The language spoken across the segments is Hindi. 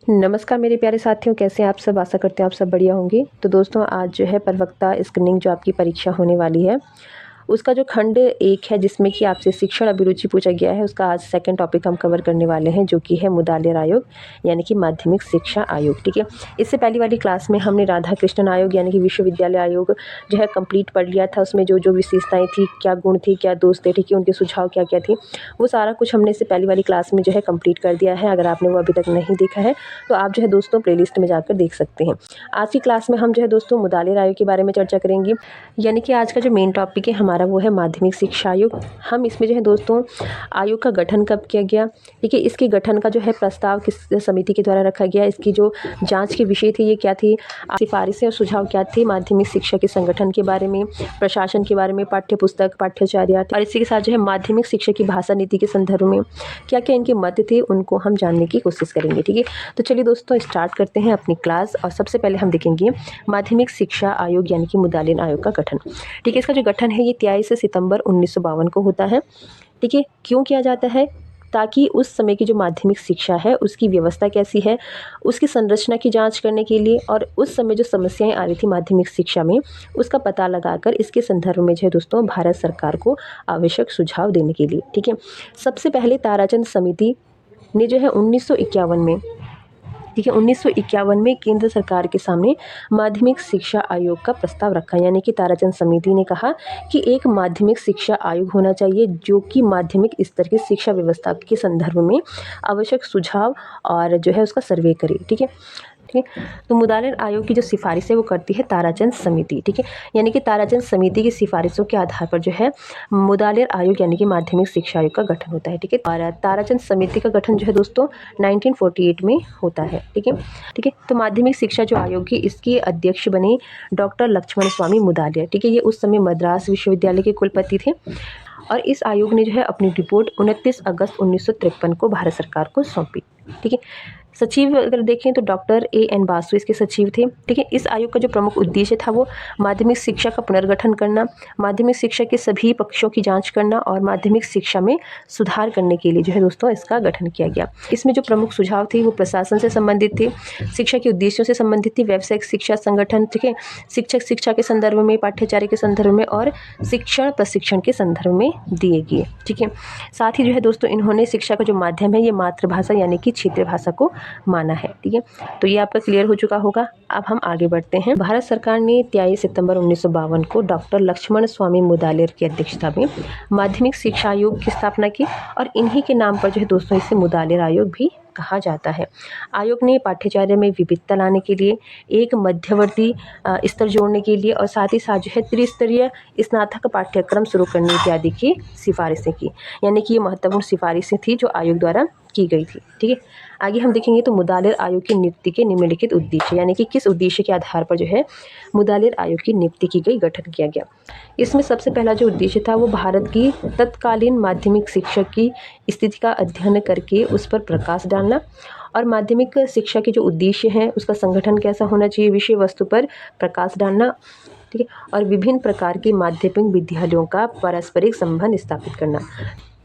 नमस्कार मेरे प्यारे साथियों, कैसे हैं आप सब। आशा करते हैं आप सब बढ़िया होंगे। तो दोस्तों, आज जो है प्रवक्ता स्क्रीनिंग जो आपकी परीक्षा होने वाली है, उसका जो खंड 1 है जिसमें कि आपसे शिक्षण अभिरुचि पूछा गया है, उसका आज सेकंड टॉपिक हम कवर करने वाले हैं, जो कि है मुदालिर आयोग यानी कि माध्यमिक शिक्षा आयोग। ठीक है, इससे पहली वाली क्लास में हमने राधा कृष्णन आयोग यानी कि विश्वविद्यालय आयोग जो है कंप्लीट पढ़ लिया था। उसमें जो जो विशेषताएं थी, क्या गुण थी, क्या दोष थे, ठीक है, उनके सुझाव क्या क्या थे, वो सारा कुछ हमने इससे पहली वाली क्लास में जो है कंप्लीट कर दिया है। अगर आपने वो अभी तक नहीं देखा है तो आप जो है दोस्तों प्लेलिस्ट में जाकर देख सकते हैं। आज की क्लास में हम जो है दोस्तों मुदालिर आयोग के बारे में चर्चा करेंगे। यानी कि आज का जो मेन टॉपिक है हमारा वो है माध्यमिक शिक्षा आयोग। हम इसमें जो है दोस्तों आयोग का गठन कब किया गया, ठीक है, इसके गठन का जो है प्रस्ताव किस समिति के द्वारा रखा गया, इसकी जो जांच के विषय थे ये क्या थी, सिफारिशें और सुझाव क्या थे माध्यमिक शिक्षा के संगठन के बारे में, प्रशासन के बारे में, पाठ्य पुस्तक, पाठ्यचर्या और इसी के साथ जो है माध्यमिक शिक्षा की भाषा नीति के संदर्भ में क्या क्या इनके मत थे, उनको हम जानने की कोशिश करेंगे। ठीक है, तो चलिए दोस्तों स्टार्ट करते हैं अपनी क्लास। और सबसे पहले हम देखेंगे माध्यमिक शिक्षा आयोग यानी कि मुदालिर आयोग का गठन। ठीक है, इसका जो गठन है ये 23 सितंबर 1952 को होता है। ठीक है, क्यों किया जाता है, ताकि उस समय की जो माध्यमिक शिक्षा है उसकी व्यवस्था कैसी है, उसकी संरचना की जांच करने के लिए, और उस समय जो समस्याएं आ रही थी माध्यमिक शिक्षा में उसका पता लगाकर इसके संदर्भ में जो है दोस्तों भारत सरकार को आवश्यक सुझाव देने के लिए। ठीक है, सबसे पहले ताराचंद समिति ने जो है 1951 में, ठीक है, 1951 में केंद्र सरकार के सामने माध्यमिक शिक्षा आयोग का प्रस्ताव रखा। यानी कि ताराचंद समिति ने कहा कि एक माध्यमिक शिक्षा आयोग होना चाहिए जो कि माध्यमिक स्तर की शिक्षा व्यवस्था के संदर्भ में आवश्यक सुझाव और जो है उसका सर्वे करे। ठीक है, ठीक है, तो मुदालिर आयोग की जो सिफारिश है वो करती है ताराचंद समिति। ठीक है, यानी कि ताराचंद समिति की सिफारिशों के आधार पर जो है मुदालिर आयोग यानी कि माध्यमिक शिक्षा आयोग का गठन होता है। ठीक है, और ताराचंद समिति का गठन जो है दोस्तों 1948 में होता है। ठीक है, ठीक है, तो माध्यमिक शिक्षा जो आयोग की इसके अध्यक्ष बने डॉक्टर लक्ष्मण स्वामी मुदालिर। ठीक है, ये उस समय मद्रास विश्वविद्यालय के कुलपति थे और इस आयोग ने जो है अपनी रिपोर्ट 29 अगस्त 1953 को भारत सरकार को सौंपी। ठीक है, सचिव अगर देखें तो डॉक्टर एन बासु इसके सचिव थे। ठीक है, इस आयोग का जो प्रमुख उद्देश्य था वो माध्यमिक शिक्षा का पुनर्गठन करना, माध्यमिक शिक्षा के सभी पक्षों की जांच करना और माध्यमिक शिक्षा में सुधार करने के लिए जो है दोस्तों इसका गठन किया गया। इसमें जो प्रमुख सुझाव थे वो प्रशासन से संबंधित थे, शिक्षा के उद्देश्यों से संबंधित थी, व्यावसायिक शिक्षा संगठन, ठीक है, शिक्षक शिक्षा के संदर्भ में, पाठ्यचर्या के संदर्भ में और शिक्षण प्रशिक्षण के संदर्भ में दिए गए। ठीक है, साथ ही जो है दोस्तों इन्होंने शिक्षा का जो माध्यम है ये मातृभाषा यानी कि क्षेत्रीय भाषा को माना है। ठीक है, तो ये आपका क्लियर हो चुका होगा। अब हम आगे बढ़ते हैं। भारत सरकार ने 23 सितंबर 1952 को डॉक्टर लक्ष्मण स्वामी मुदालिर की अध्यक्षता में माध्यमिक शिक्षा आयोग की स्थापना की और इन्हीं के नाम पर जो है दोस्तों इसे मुदालिर आयोग भी कहा जाता है। आयोग ने पाठ्यचर्या में विविधता लाने के लिए, एक मध्यवर्ती स्तर जोड़ने के लिए और साथ ही साथ जो है त्रिस्तरीय स्नातक पाठ्यक्रम शुरू करने इत्यादि की सिफारिशें की। यानी कि ये महत्वपूर्ण सिफारिशें थी जो आयोग द्वारा की गई थी। ठीक है, आगे हम देखेंगे तो मुदालिर आयोग की नियुक्ति के निम्नलिखित उद्देश्य, यानी कि किस उद्देश्य के आधार पर जो है मुदालिर आयोग की नियुक्ति की गई, गठन किया गया। इसमें सबसे पहला जो उद्देश्य था वो भारत की तत्कालीन माध्यमिक शिक्षा की स्थिति का अध्ययन करके उस पर प्रकाश डालना और माध्यमिक शिक्षा के जो उद्देश्य हैं उसका संगठन कैसा होना चाहिए, विषय वस्तु पर प्रकाश डालना। ठीक है, और विभिन्न प्रकार के माध्यमिक विद्यालयों का पारस्परिक संबंध स्थापित करना।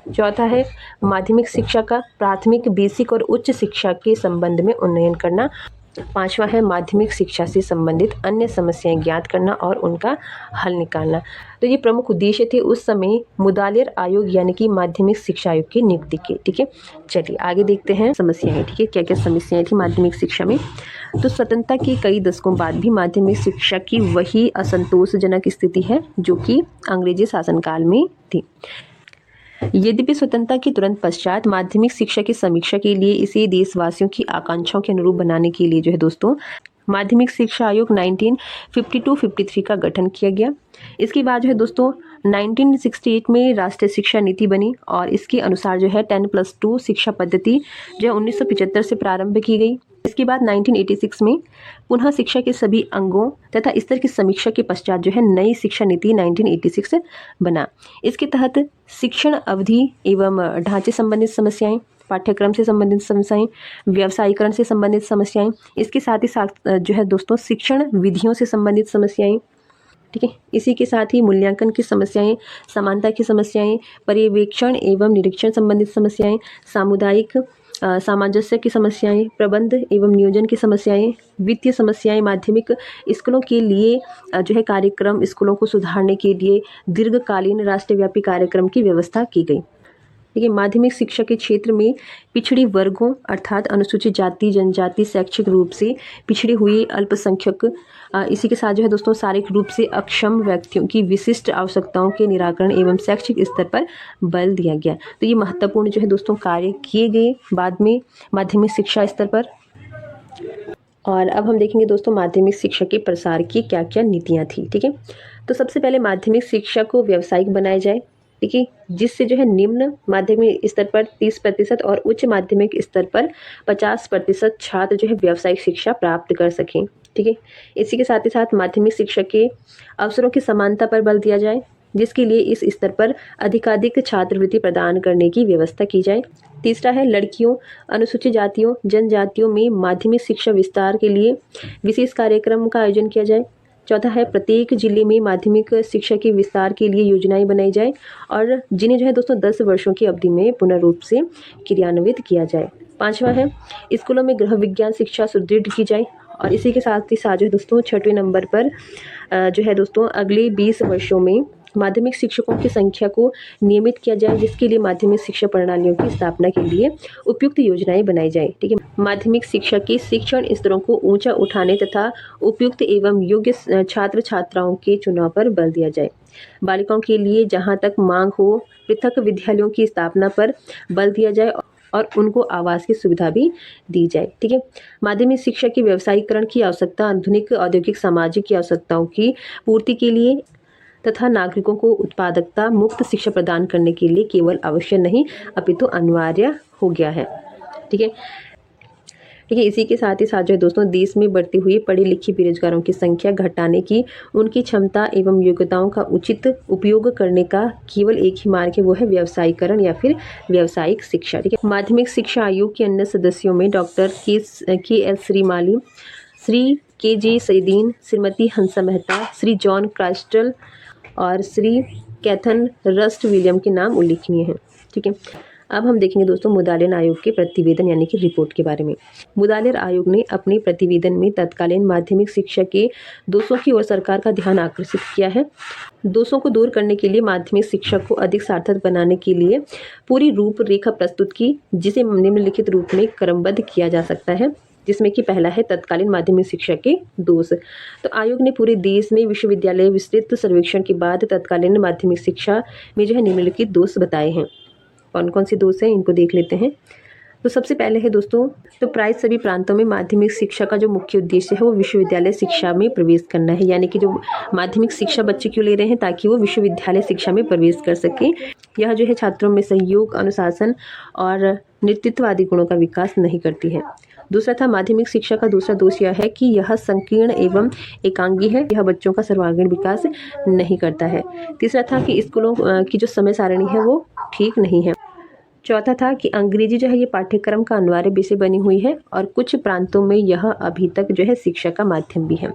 चौथा है माध्यमिक शिक्षा का प्राथमिक, बेसिक और उच्च शिक्षा के संबंध में उन्नयन करना। पांचवा है माध्यमिक शिक्षा से संबंधित अन्य समस्याएं ज्ञात करना और उनका हल निकालना। तो ये प्रमुख उद्देश्य थे उस समय मुदालिर आयोग यानी कि माध्यमिक शिक्षा आयोग की नियुक्ति के। ठीक है, चलिए आगे देखते हैं समस्याएं। ठीक है, क्या क्या समस्याएं थी माध्यमिक शिक्षा में। तो स्वतंत्रता के कई दशकों बाद भी माध्यमिक शिक्षा की वही असंतोषजनक स्थिति है जो कि अंग्रेजी शासनकाल में थी। यद्यपि स्वतंत्रता के तुरंत पश्चात माध्यमिक शिक्षा की समीक्षा के लिए इसे देशवासियों की आकांक्षाओं के अनुरूप बनाने के लिए जो है दोस्तों माध्यमिक शिक्षा आयोग 1952-53 का गठन किया गया। इसके बाद जो है दोस्तों 1968 में राष्ट्रीय शिक्षा नीति बनी और इसके अनुसार जो है 10+2 शिक्षा पद्धति जो है 1975 से प्रारंभ की गई। इसके बाद 1986 में पुनः शिक्षा के सभी अंगों तथा स्तर की समीक्षा के पश्चात जो है नई शिक्षा नीति 1986 बना। इसके तहत शिक्षण अवधि एवं ढांचे संबंधित समस्याएं, पाठ्यक्रम से संबंधित समस्याएं, व्यवसायीकरण से संबंधित समस्याएं, इसके साथ ही साथ जो है दोस्तों शिक्षण विधियों से संबंधित समस्याएं। ठीक है, इसी के साथ ही मूल्यांकन की समस्याएं, समानता की समस्याएं, पर्यवेक्षण एवं निरीक्षण संबंधित समस्याएं, सामुदायिक सामंजस्य की समस्याएं, प्रबंध एवं नियोजन की समस्याएं, वित्तीय समस्याएं, माध्यमिक स्कूलों के लिए जो है कार्यक्रम, स्कूलों को सुधारने के लिए दीर्घकालीन राष्ट्रव्यापी कार्यक्रम की व्यवस्था की गई। देखिए, माध्यमिक शिक्षा के क्षेत्र में पिछड़ी वर्गों अर्थात अनुसूचित जाति जनजाति, शैक्षिक रूप से पिछड़े हुए अल्पसंख्यक, इसी के साथ जो है दोस्तों शारीरिक रूप से अक्षम व्यक्तियों की विशिष्ट आवश्यकताओं के निराकरण एवं शैक्षिक स्तर पर बल दिया गया। तो ये महत्वपूर्ण जो है दोस्तों कार्य किए गए बाद में माध्यमिक शिक्षा स्तर पर। और अब हम देखेंगे दोस्तों माध्यमिक शिक्षा के प्रसार की क्या क्या नीतियाँ थी। ठीक है, तो सबसे पहले माध्यमिक शिक्षा को व्यावसायिक बनाया जाए। ठीक है, जिससे जो है निम्न माध्यमिक स्तर पर 30% और उच्च माध्यमिक स्तर पर 50% छात्र जो है व्यावसायिक शिक्षा प्राप्त कर सकें। ठीक है, इसी के साथ ही साथ माध्यमिक शिक्षा के अवसरों की समानता पर बल दिया जाए, जिसके लिए इस स्तर पर अधिकाधिक छात्रवृत्ति प्रदान करने की व्यवस्था की जाए। तीसरा है लड़कियों, अनुसूचित जातियों, जनजातियों में माध्यमिक शिक्षा विस्तार के लिए विशेष कार्यक्रम का आयोजन किया जाए। चौथा है प्रत्येक जिले में माध्यमिक शिक्षा के विस्तार के लिए योजनाएं बनाई जाए और जिन्हें जो है दोस्तों 10 वर्षों की अवधि में पुनः रूप से क्रियान्वित किया जाए। पांचवा है स्कूलों में गृह विज्ञान शिक्षा सुदृढ़ की जाए। और इसी के साथ ही साथ जो दोस्तों 6वें नंबर पर जो है दोस्तों अगले 20 वर्षों में माध्यमिक शिक्षकों की संख्या को नियमित किया जाए, जिसके लिए माध्यमिक शिक्षा प्रणालियों की स्थापना के लिए उपयुक्त योजनाएं बनाई जाए। ठीक है, माध्यमिक शिक्षा के शिक्षण स्तरों को ऊंचा उठाने तथा उपयुक्त एवं योग्य छात्र छात्राओं के चुनाव पर बल दिया जाए। बालिकाओं के लिए जहां तक मांग हो पृथक विद्यालयों की स्थापना पर बल दिया जाए और उनको आवास की सुविधा भी दी जाए। ठीक है, माध्यमिक शिक्षा के व्यावसायीकरण की आवश्यकता आधुनिक औद्योगिक सामाजिक की आवश्यकताओं की पूर्ति के लिए तथा नागरिकों को उत्पादकता मुक्त शिक्षा प्रदान करने के लिए केवल आवश्यक नहीं अपितु अनिवार्य हो गया है। ठीक है, ठीक है, इसी के साथ ही साथ जो है दोस्तों देश में बढ़ती हुई पढ़े लिखे बेरोजगारों की संख्या घटाने की उनकी क्षमता एवं योग्यताओं का उचित उपयोग करने का केवल एक ही मार्ग है, वो है व्यवसायीकरण या फिर व्यावसायिक शिक्षा। ठीक है, माध्यमिक शिक्षा आयोग के अन्य सदस्यों में डॉक्टर के एल श्रीमाली, श्री के जे सईदीन, श्रीमती हंसा मेहता, श्री जॉन क्रास्टल और श्री कैथन रस्ट विलियम के नाम उल्लेखनीय हैं। ठीक है, अब हम देखेंगे दोस्तों मुदालियन आयोग के प्रतिवेदन यानी कि रिपोर्ट के बारे में। मुदालियन आयोग ने अपने प्रतिवेदन में तत्कालीन माध्यमिक शिक्षा के दोषों की ओर सरकार का ध्यान आकर्षित किया है। दोषों को दूर करने के लिए माध्यमिक शिक्षा को अधिक सार्थक बनाने के लिए पूरी रूपरेखा प्रस्तुत की, जिसे निम्नलिखित रूप में क्रमबद्ध किया जा सकता है, जिसमें कि पहला है तत्कालीन माध्यमिक शिक्षा के दोष। तो आयोग ने पूरे देश में विश्वविद्यालय विस्तृत सर्वेक्षण के बाद तत्कालीन माध्यमिक शिक्षा में जो है निम्नलिखित दोष बताए हैं। कौन कौन से दोष हैं इनको देख लेते हैं। तो सबसे पहले है दोस्तों, तो प्राय सभी प्रांतों में माध्यमिक शिक्षा का जो मुख्य उद्देश्य है वो विश्वविद्यालय शिक्षा में प्रवेश करना है, यानी कि जो माध्यमिक शिक्षा बच्चे क्यों ले रहे हैं, ताकि वो विश्वविद्यालय शिक्षा में प्रवेश कर सके। यह जो है छात्रों में सहयोग, अनुशासन और नेतृत्व आदि गुणों का विकास नहीं करती है। दूसरा था माध्यमिक शिक्षा का दूसरा दोष यह है कि यह संकीर्ण एवं एकांगी है, यह बच्चों का सर्वांगीण विकास नहीं करता है। तीसरा था कि स्कूलों की जो समय सारणी है वो ठीक नहीं है। चौथा था कि अंग्रेजी जो है ये पाठ्यक्रम का अनिवार्य विषय बनी हुई है और कुछ प्रांतों में यह अभी तक जो है शिक्षा का माध्यम भी है।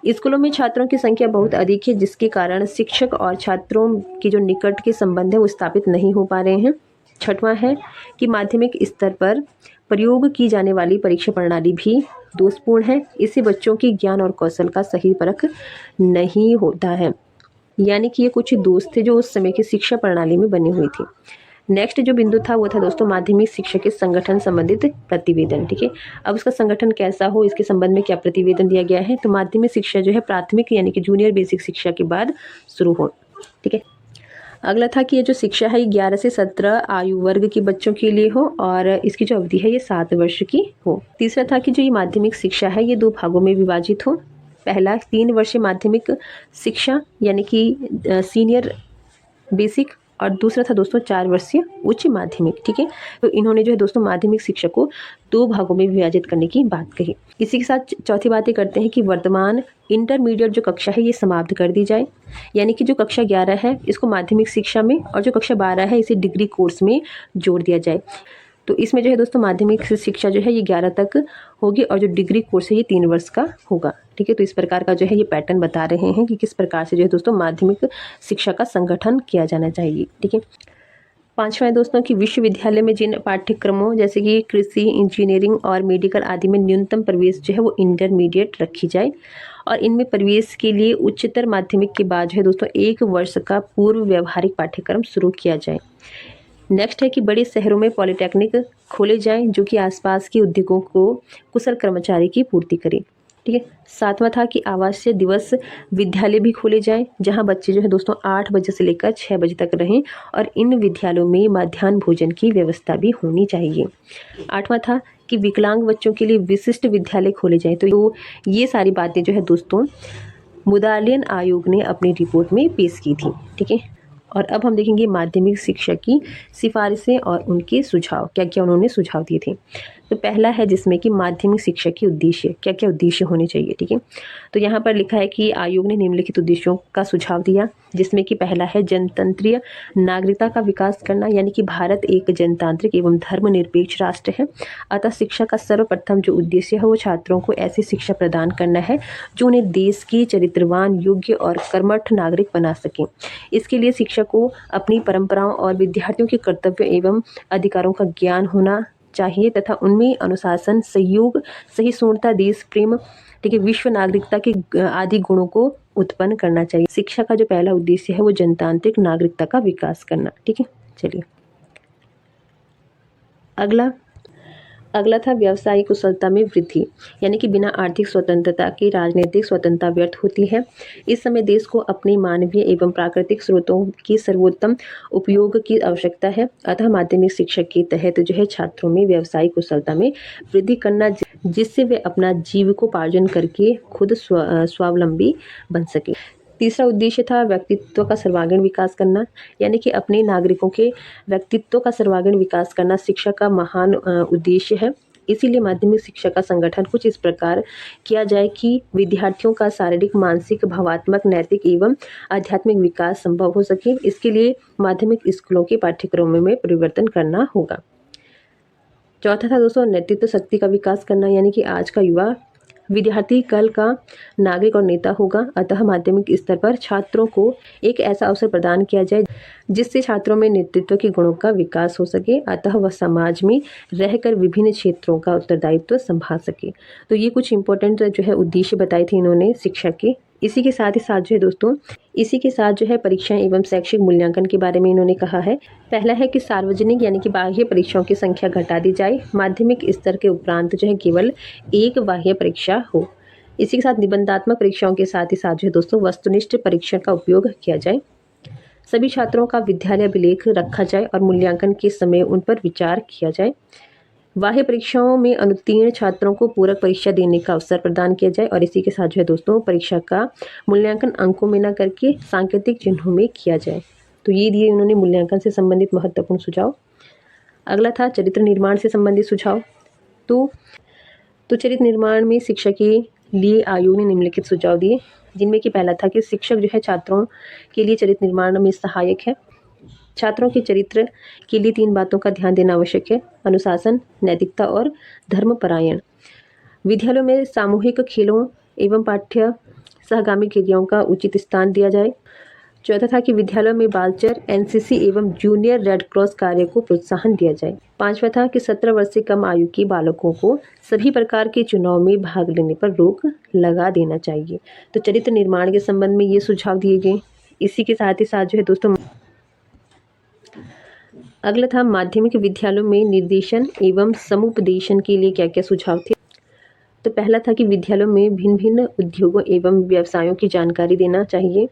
स्कूलों में छात्रों की संख्या बहुत अधिक है, जिसके कारण शिक्षक और छात्रों की जो निकट के संबंध है वो स्थापित नहीं हो पा रहे हैं। छठवां है कि माध्यमिक स्तर पर प्रयोग की जाने वाली परीक्षा प्रणाली भी दोषपूर्ण है। इससे बच्चों की ज्ञान और कौशल का सही परख नहीं होता है, यानी कि ये कुछ दोष थे जो उस समय की शिक्षा प्रणाली में बनी हुई थी। नेक्स्ट जो बिंदु था वो था दोस्तों माध्यमिक शिक्षा के संगठन संबंधित प्रतिवेदन। ठीक है, अब उसका संगठन कैसा हो, इसके संबंध में क्या प्रतिवेदन दिया गया है। तो माध्यमिक शिक्षा जो है प्राथमिक यानी कि जूनियर बेसिक शिक्षा के बाद शुरू हो। ठीक है, अगला था कि ये जो शिक्षा है 11 से 17 आयु वर्ग के बच्चों के लिए हो और इसकी जो अवधि है ये 7 वर्ष की हो। तीसरा था कि जो ये माध्यमिक शिक्षा है ये 2 भागों में विभाजित हो। पहला 3 वर्षीय माध्यमिक शिक्षा यानी कि सीनियर बेसिक, और दूसरा था दोस्तों 4 वर्षीय उच्च माध्यमिक। ठीक है, तो इन्होंने जो है दोस्तों माध्यमिक शिक्षा को 2 भागों में विभाजित करने की बात कही। इसी के साथ चौथी बात ये करते हैं कि वर्तमान इंटरमीडिएट जो कक्षा है ये समाप्त कर दी जाए, यानी कि जो कक्षा 11 है इसको माध्यमिक शिक्षा में और जो कक्षा 12 है इसे डिग्री कोर्स में जोड़ दिया जाए। तो इसमें जो है दोस्तों माध्यमिक शिक्षा जो है ये 11 तक होगी और जो डिग्री कोर्स है ये 3 वर्ष का होगा। ठीक है, तो इस प्रकार का जो है ये पैटर्न बता रहे हैं कि किस प्रकार से जो है दोस्तों माध्यमिक शिक्षा का संगठन किया जाना चाहिए। ठीक है, पांचवा है दोस्तों कि विश्वविद्यालय में जिन पाठ्यक्रमों जैसे कि कृषि, इंजीनियरिंग और मेडिकल आदि में न्यूनतम प्रवेश जो है वो इंटरमीडिएट रखी जाए और इनमें प्रवेश के लिए उच्चतर माध्यमिक के बाद जो है दोस्तों 1 वर्ष का पूर्व व्यवहारिक पाठ्यक्रम शुरू किया जाए। नेक्स्ट है कि बड़े शहरों में पॉलिटेक्निक खोले जाएं जो कि आसपास के उद्योगों को कुशल कर्मचारी की पूर्ति करें। ठीक है। सातवां था कि आवासीय दिवस विद्यालय भी खोले जाएं जहां बच्चे जो है दोस्तों 8 बजे से लेकर 6 बजे तक रहें और इन विद्यालयों में मध्याह्न भोजन की व्यवस्था भी होनी चाहिए। आठवां था कि विकलांग बच्चों के लिए विशिष्ट विद्यालय खोले जाएं। तो ये सारी बातें जो है दोस्तों मुदालियन आयोग ने अपनी रिपोर्ट में पेश की थी। ठीक है। और अब हम देखेंगे माध्यमिक शिक्षा की सिफारिशें और उनके सुझाव, क्या क्या उन्होंने सुझाव दिए थे। तो पहला है जिसमें कि माध्यमिक शिक्षा के उद्देश्य, क्या क्या उद्देश्य होने चाहिए। ठीक है। तो यहाँ पर लिखा है कि आयोग ने निम्नलिखित उद्देश्यों का सुझाव दिया, जिसमें कि पहला है जनतंत्रीय नागरिकता का विकास करना, यानी कि भारत एक जनतांत्रिक एवं धर्मनिरपेक्ष राष्ट्र है। अतः शिक्षा का सर्वप्रथम जो उद्देश्य है वो छात्रों को ऐसी शिक्षा प्रदान करना है जो उन्हें देश की चरित्रवान, योग्य और कर्मठ नागरिक बना सके। इसके लिए शिक्षक को अपनी परंपराओं और विद्यार्थियों के कर्तव्य एवं अधिकारों का ज्ञान होना चाहिए तथा उनमें अनुशासन, सहयोग, सहिष्णुता, देश प्रेम, ठीक है, विश्व नागरिकता के आदि गुणों को उत्पन्न करना चाहिए। शिक्षा का जो पहला उद्देश्य है वो जनतांत्रिक नागरिकता का विकास करना। ठीक है। चलिए अगला था व्यावसायिक कुशलता में वृद्धि, यानी कि बिना आर्थिक स्वतंत्रता की राजनीतिक स्वतंत्रता व्यर्थ होती है। इस समय देश को अपने मानवीय एवं प्राकृतिक स्रोतों की सर्वोत्तम उपयोग की आवश्यकता है। अतः माध्यमिक शिक्षा के तहत जो है छात्रों में व्यावसायिक कुशलता में वृद्धि करना, जिससे वे अपना जीविकोपार्जन करके खुद स्वावलंबी बन सके। तीसरा उद्देश्य था व्यक्तित्व का सर्वांगीण विकास करना, यानी कि अपने नागरिकों के व्यक्तित्व का सर्वांगीण विकास करना शिक्षा का महान उद्देश्य है। इसीलिए माध्यमिक शिक्षा का संगठन कुछ इस प्रकार किया जाए कि विद्यार्थियों का शारीरिक, मानसिक, भावात्मक, नैतिक एवं आध्यात्मिक विकास संभव हो सके। इसके लिए माध्यमिक स्कूलों के पाठ्यक्रमों में परिवर्तन करना होगा। चौथा था दोस्तों नेतृत्व शक्ति का विकास करना, यानी कि आज का युवा विद्यार्थी कल का नागरिक और नेता होगा। अतः माध्यमिक स्तर पर छात्रों को एक ऐसा अवसर प्रदान किया जाए जिससे छात्रों में नेतृत्व के गुणों का विकास हो सके, अतः वह समाज में रहकर विभिन्न क्षेत्रों का उत्तरदायित्व संभाल सके। तो ये कुछ इंपॉर्टेंट जो है उद्देश्य बताए थे इन्होंने शिक्षा के। इसी के साथ जो है परीक्षाएं एवं शैक्षिक मूल्यांकन के बारे में इन्होंने कहा है। पहला है कि सार्वजनिक यानी कि बाह्य परीक्षाओं की संख्या घटा दी जाए। माध्यमिक स्तर के उपरांत जो है केवल एक बाह्य परीक्षा हो। इसी के साथ निबंधात्मक परीक्षाओं के साथ जो है दोस्तों वस्तुनिष्ठ परीक्षण का उपयोग किया जाए। सभी छात्रों का विद्यालय अभिलेख रखा जाए और मूल्यांकन के समय उन पर विचार किया जाए। बाह्य परीक्षाओं में अनुत्तीर्ण छात्रों को पूरक परीक्षा देने का अवसर प्रदान किया जाए और इसी के साथ जो है दोस्तों परीक्षा का मूल्यांकन अंकों में न करके सांकेतिक चिन्हों में किया जाए। तो ये दिए उन्होंने मूल्यांकन से संबंधित महत्वपूर्ण सुझाव। अगला था चरित्र निर्माण से संबंधित सुझाव। तो चरित्र निर्माण में शिक्षा के लिए आयोग ने निम्नलिखित सुझाव दिए, जिनमें कि पहला था कि शिक्षक जो है छात्रों के लिए चरित्र निर्माण में सहायक है। छात्रों के चरित्र के लिए 3 बातों का ध्यान देना आवश्यक है: अनुशासन, नैतिकता और धर्मपरायण। विद्यालयों में सामूहिक खेलों एवं पाठ्य सहगामी क्रियाओं का उचित स्थान दिया जाए। चौथा था कि विद्यालयों में बालचर, एनसीसी एवं जूनियर रेड क्रॉस कार्य को प्रोत्साहन दिया जाए। 5वां था कि 17 वर्ष से कम आयु के बालकों को सभी प्रकार के चुनाव में भाग लेने पर रोक लगा देना चाहिए। तो चरित्र निर्माण के संबंध में ये सुझाव दिए गए। इसी के साथ जो है दोस्तों अगला था माध्यमिक विद्यालयों में निर्देशन एवं समुपदेशन के लिए क्या क्या सुझाव थे। तो पहला था कि विद्यालयों में भिन्न भिन्न उद्योगों एवं व्यवसायों की जानकारी देना चाहिए।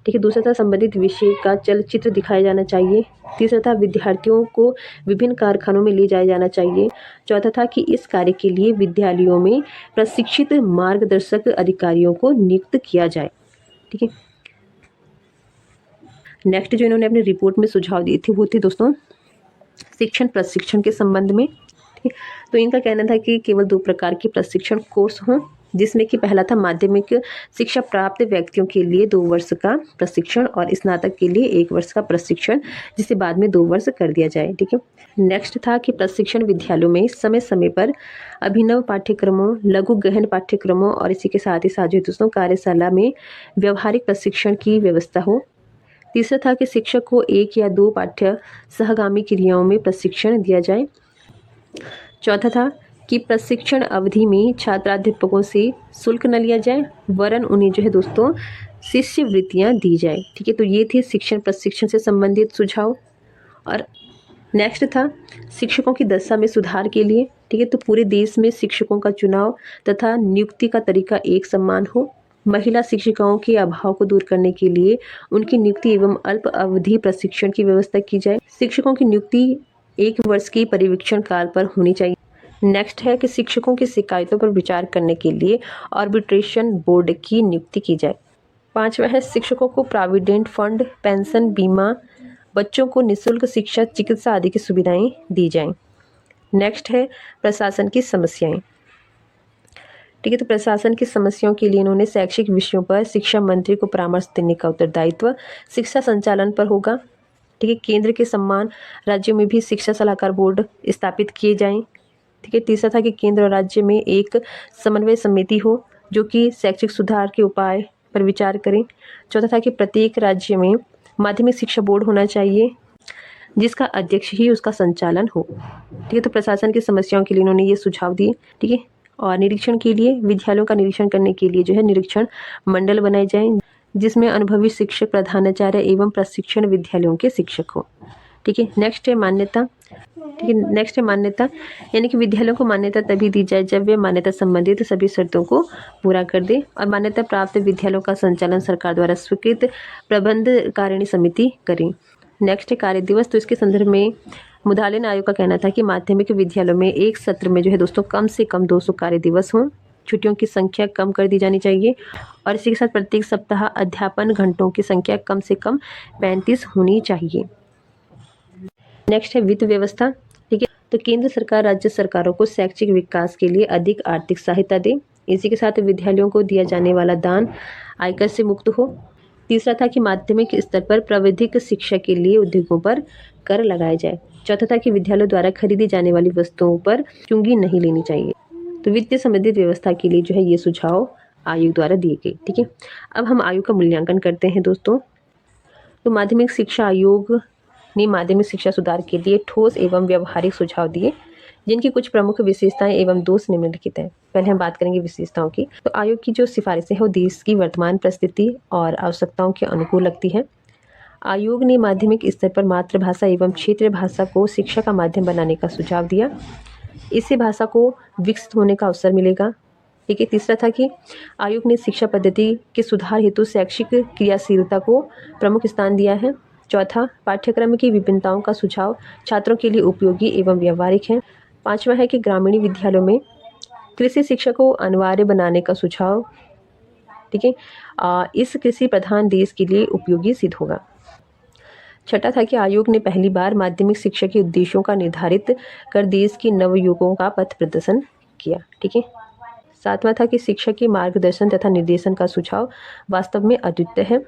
ठीक है। दूसरा था संबंधित विषय का चलचित्र दिखाया जाना चाहिए। तीसरा था विद्यार्थियों को विभिन्न कारखानों में ले जाया जाना चाहिए। चौथा था कि इस कार्य के लिए विद्यालयों में प्रशिक्षित मार्गदर्शक अधिकारियों को नियुक्त किया जाए। ठीक है। नेक्स्ट जो इन्होंने अपनी रिपोर्ट में सुझाव दिए थे वो थे दोस्तों शिक्षण प्रशिक्षण के संबंध में। ठीक। तो इनका कहना था कि केवल 2 प्रकार के प्रशिक्षण कोर्स हों, जिसमें कि पहला था माध्यमिक शिक्षा प्राप्त व्यक्तियों के लिए 2 वर्ष का प्रशिक्षण और स्नातक के लिए 1 वर्ष का प्रशिक्षण, जिसे बाद में 2 वर्ष कर दिया जाए। ठीक है। नेक्स्ट था कि प्रशिक्षण विद्यालयों में समय समय पर अभिनव पाठ्यक्रमों, लघु गहन पाठ्यक्रमों और इसी के साथ जो दोस्तों कार्यशाला में व्यवहारिक प्रशिक्षण की व्यवस्था हो। तीसरा था कि शिक्षक को 1 या 2 पाठ्य सहगामी क्रियाओं में प्रशिक्षण दिया जाए। चौथा था कि प्रशिक्षण अवधि में छात्राध्यापकों से शुल्क न लिया जाए, वरन उन्हें जो है दोस्तों शिष्यवृत्तियां दी जाए। ठीक है, तो ये थे शिक्षण प्रशिक्षण से संबंधित सुझाव। और नेक्स्ट था शिक्षकों की दशा में सुधार के लिए। ठीक है, तो पूरे देश में शिक्षकों का चुनाव तथा नियुक्ति का तरीका एक समान हो। महिला शिक्षिकाओं के अभाव को दूर करने के लिए उनकी नियुक्ति एवं अल्प अवधि प्रशिक्षण की व्यवस्था की जाए। शिक्षकों की नियुक्ति 1 वर्ष के परिवीक्षण काल पर होनी चाहिए। नेक्स्ट है कि शिक्षकों की शिकायतों पर विचार करने के लिए आर्बिट्रेशन बोर्ड की नियुक्ति की जाए। 5वां है शिक्षकों को प्रोविडेंट फंड, पेंशन, बीमा, बच्चों को निःशुल्क शिक्षा, चिकित्सा आदि की सुविधाएं दी जाएं। नेक्स्ट है प्रशासन की समस्याएं। ठीक है, तो प्रशासन की समस्याओं के लिए इन्होंने शैक्षिक विषयों पर शिक्षा मंत्री को परामर्श देने का उत्तरदायित्व शिक्षा संचालन पर होगा। ठीक है, केंद्र के समान राज्यों में भी शिक्षा सलाहकार बोर्ड स्थापित किए जाएं। ठीक है, तीसरा था कि केंद्र और राज्य में एक समन्वय समिति हो जो कि शैक्षिक सुधार के उपाय पर विचार करें। चौथा था कि प्रत्येक राज्य में माध्यमिक शिक्षा बोर्ड होना चाहिए जिसका अध्यक्ष ही उसका संचालन हो। ठीक है, तो प्रशासन की समस्याओं के लिए इन्होंने ये सुझाव दिए। ठीक है, और निरीक्षण के लिए विद्यालयों का निरीक्षण करने के लिए जो है निरीक्षण मंडल बनाए जाएं जिसमें अनुभवी शिक्षक, प्रधानाचार्य एवं प्रशिक्षण विद्यालयों के शिक्षक हो। ठीक है, नेक्स्ट है मान्यता। ठीक है, नेक्स्ट है मान्यता, यानी कि विद्यालयों को मान्यता तभी दी जाए जब वे मान्यता संबंधित सभी शर्तों को पूरा कर दे। और मान्यता प्राप्त विद्यालयों का संचालन सरकार द्वारा स्वीकृत प्रबंधकारिणी समिति करें। नेक्स्ट है कार्य दिवस। तो इसके संदर्भ में मुदालिन आयोग का कहना था कि माध्यमिक विद्यालयों में एक सत्र में जो है दोस्तों कम से कम 200 कार्य दिवस हों। छुट्टियों की संख्या कम कर दी जानी चाहिए और इसी के साथ प्रत्येक सप्ताह अध्यापन घंटों की संख्या कम से कम 35 होनी चाहिए। नेक्स्ट है वित्त व्यवस्था। ठीक है, तो केंद्र सरकार राज्य सरकारों को शैक्षिक विकास के लिए अधिक आर्थिक सहायता दे। इसी के साथ विद्यालयों को दिया जाने वाला दान आयकर से मुक्त हो। तीसरा था कि माध्यमिक स्तर पर प्राविधिक शिक्षा के लिए उद्योगों पर कर लगाया जाए। चौथा था कि विद्यालयों द्वारा खरीदी जाने वाली वस्तुओं पर चुंगी नहीं लेनी चाहिए। तो वित्तीय संबंधित व्यवस्था के लिए जो है ये सुझाव आयोग द्वारा दिए गए। ठीक है, अब हम आयोग का मूल्यांकन करते हैं दोस्तों। तो माध्यमिक शिक्षा आयोग ने माध्यमिक शिक्षा सुधार के लिए ठोस एवं व्यवहारिक सुझाव दिए जिनकी कुछ प्रमुख विशेषताएं एवं दोष निम्नलिखित हैं। पहले हम बात करेंगे विशेषताओं की। तो आयोग की जो सिफारिशें हैं वो देश की वर्तमान परिस्थिति और आवश्यकताओं के अनुकूल लगती है। आयोग ने माध्यमिक स्तर पर मातृभाषा एवं क्षेत्रीय भाषा को शिक्षा का माध्यम बनाने का सुझाव दिया। इससे भाषा को विकसित होने का अवसर मिलेगा। ठीक है, तीसरा था कि आयोग ने शिक्षा पद्धति के सुधार हेतु शैक्षिक क्रियाशीलता को प्रमुख स्थान दिया है। चौथा, पाठ्यक्रम की विभिन्नताओं का सुझाव छात्रों के लिए उपयोगी एवं व्यवहारिक है। 5वां है कि ग्रामीण विद्यालयों में कृषि शिक्षा को अनिवार्य बनाने का सुझाव। ठीक है, इस कृषि प्रधान देश के लिए उपयोगी सिद्ध होगा। छठा था कि आयोग ने पहली बार माध्यमिक शिक्षा के उद्देश्यों का निर्धारित कर देश के नवयुगों का पथ प्रदर्शन किया। ठीक है, 7वां था कि शिक्षा के मार्गदर्शन तथा निर्देशन का सुझाव वास्तव में अद्वितीय है।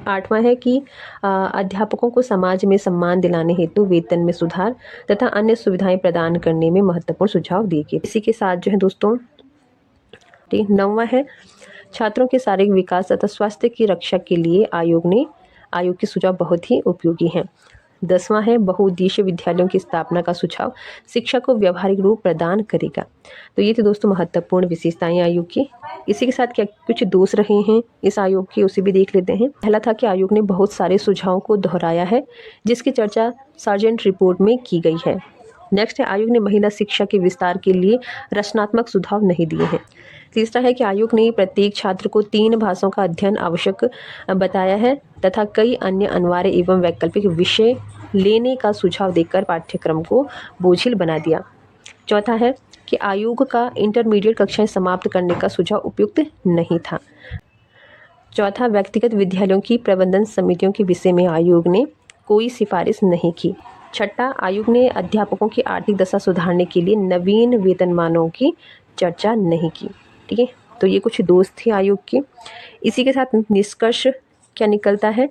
8वां है कि अध्यापकों को समाज में सम्मान दिलाने हेतु वेतन में सुधार तथा अन्य सुविधाएं प्रदान करने में महत्वपूर्ण सुझाव दिए गए। इसी के साथ जो है दोस्तों 9वां है छात्रों के शारीरिक विकास तथा स्वास्थ्य की रक्षा के लिए आयोग के सुझाव बहुत ही उपयोगी हैं। 10वां है बहुउद्देशीय विद्यालयों की स्थापना का सुझाव शिक्षा को व्यावहारिक रूप प्रदान करेगा। तो ये थे दोस्तों महत्वपूर्ण विशेषताएं आयोग की। इसी के साथ क्या कुछ दोष रहे हैं इस आयोग के उसे भी देख लेते हैं। पहला था कि आयोग ने बहुत सारे सुझावों को दोहराया है जिसकी चर्चा सार्जेंट रिपोर्ट में की गई है। नेक्स्ट है आयोग ने महिला शिक्षा के विस्तार के लिए रचनात्मक सुझाव नहीं दिए हैं। तीसरा है कि आयोग ने प्रत्येक छात्र को 3 भाषाओं का अध्ययन आवश्यक बताया है तथा कई अन्य अनिवार्य एवं वैकल्पिक विषय लेने का सुझाव देकर पाठ्यक्रम को बोझिल बना दिया। चौथा है कि आयोग का इंटरमीडिएट कक्षाएं समाप्त करने का सुझाव उपयुक्त नहीं था। चौथा, व्यक्तिगत विद्यालयों की प्रबंधन समितियों के विषय में आयोग ने कोई सिफारिश नहीं की। छठा, आयोग ने अध्यापकों की आर्थिक दशा सुधारने के लिए नवीन वेतनमानों की चर्चा नहीं की। ठीक है, तो ये कुछ दोष थे आयोग के। इसी के साथ निष्कर्ष क्या निकलता है,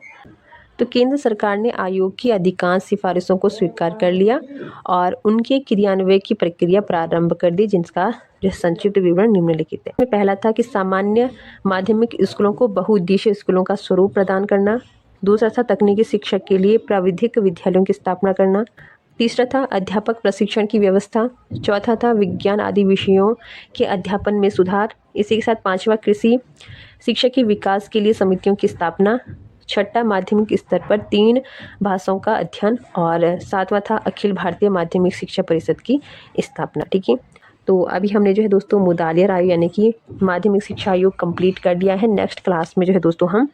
तो केंद्र सरकार ने आयोग की अधिकांश सिफारिशों को स्वीकार कर लिया और उनके क्रियान्वयन की प्रक्रिया प्रारंभ कर दी जिनका जो संक्षिप्त विवरण निम्नलिखित है। पहला था कि सामान्य माध्यमिक स्कूलों को बहुउद्देशीय स्कूलों का स्वरूप प्रदान करना। दूसरा था तकनीकी शिक्षक के लिए प्राविधिक विद्यालयों की स्थापना करना। तीसरा था अध्यापक प्रशिक्षण की व्यवस्था। चौथा था विज्ञान आदि विषयों के अध्यापन में सुधार। इसी के साथ पांचवा कृषि शिक्षा के विकास के लिए समितियों की स्थापना। छठा माध्यमिक स्तर पर 3 भाषाओं का अध्ययन। और सातवां था अखिल भारतीय माध्यमिक शिक्षा परिषद की स्थापना। ठीक है, तो अभी हमने जो है दोस्तों मुदालियर आयोग यानी कि माध्यमिक शिक्षा आयोग कंप्लीट कर दिया है। नेक्स्ट क्लास में जो है दोस्तों हम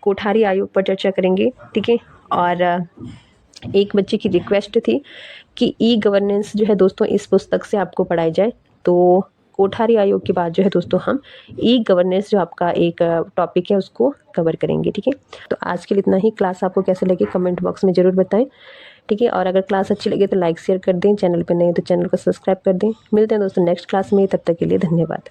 कोठारी आयोग पर चर्चा करेंगे। ठीक है, और एक बच्चे की रिक्वेस्ट थी कि ई गवर्नेंस जो है दोस्तों इस पुस्तक से आपको पढ़ाई जाए, तो कोठारी आयोग के बाद जो है दोस्तों हम ई गवर्नेंस जो आपका एक टॉपिक है उसको कवर करेंगे। ठीक है, तो आज के लिए इतना ही। क्लास आपको कैसे लगे कमेंट बॉक्स में ज़रूर बताएं। ठीक है, और अगर क्लास अच्छी लगे तो लाइक शेयर कर दें, चैनल पर नए तो चैनल को सब्सक्राइब कर दें। मिलते हैं दोस्तों नेक्स्ट क्लास में, तब तक के लिए धन्यवाद।